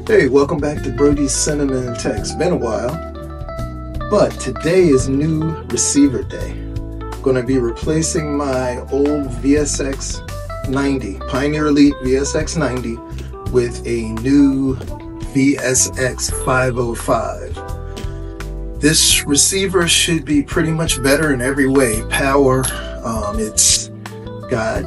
Hey, welcome back to Brody's Cinnamon Tech. It's been a while, but today is new receiver day. I'm going to be replacing my old VSX-90, Pioneer Elite VSX-90 with a new VSX-505. This receiver should be pretty much better in every way. Power, it's got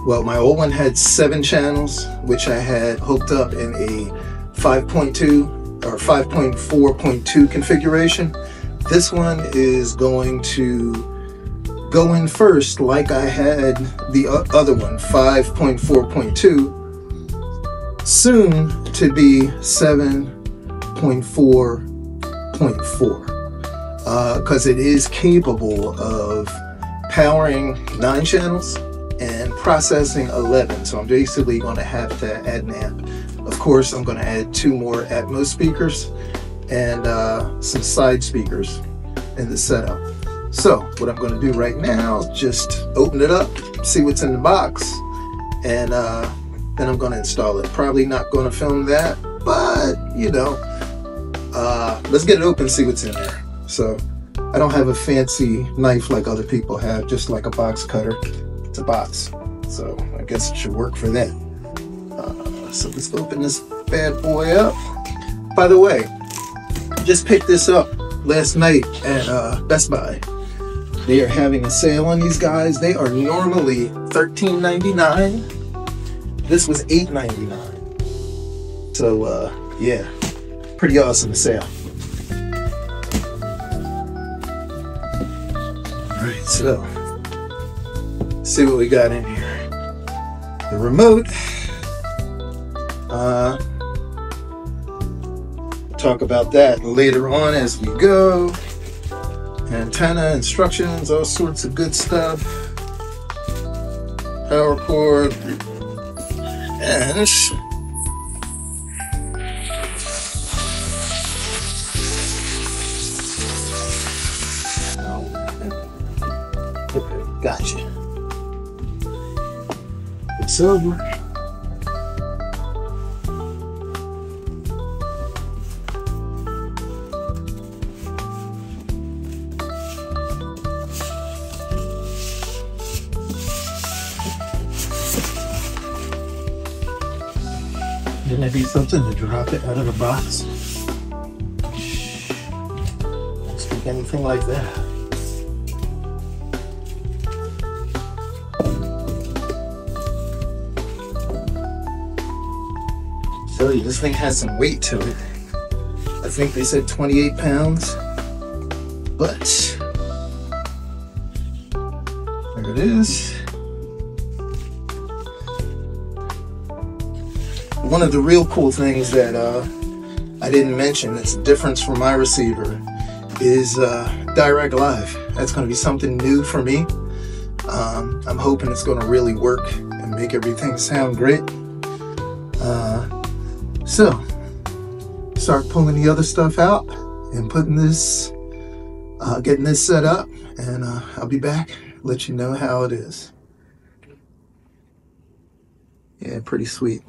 well, my old one had 7 channels, which I had hooked up in a 5.2 or 5.4.2 configuration. This one is going to go in first like I had the other one, 5.4.2, soon to be 7.4.4, because it is capable of powering 9 channels and processing 11, so I'm basically going to have to add an amp. Of course, I'm going to add 2 more Atmos speakers and some side speakers in the setup. So what I'm going to do right now is just open it up, see what's in the box, and then I'm going to install it. Probably not going to film that, but you know, let's get it open, see what's in there. So I don't have a fancy knife like other people have, just like a box cutter. It's a box, so I guess it should work for that. So let's open this bad boy up. By the way, just picked this up last night at Best Buy. They are having a sale on these guys. They are normally $13.99. This was $8.99. So yeah, pretty awesome sale. All right, so see what we got in here. The remote. Talk about that later on as we go. Antenna instructions, all sorts of good stuff. Power cord, and okay, gotcha. It's over. Didn't there be something to drop it out of the box? Don't speak anything like that. Tell you, this thing has some weight to it. I think they said 28 pounds, but there it is. One of the real cool things that I didn't mention that's a difference from my receiver is direct live. That's going to be something new for me. I'm hoping it's going to really work and make everything sound great. So start pulling the other stuff out and putting this, getting this set up, and I'll be back, let you know how it is. Yeah, pretty sweet.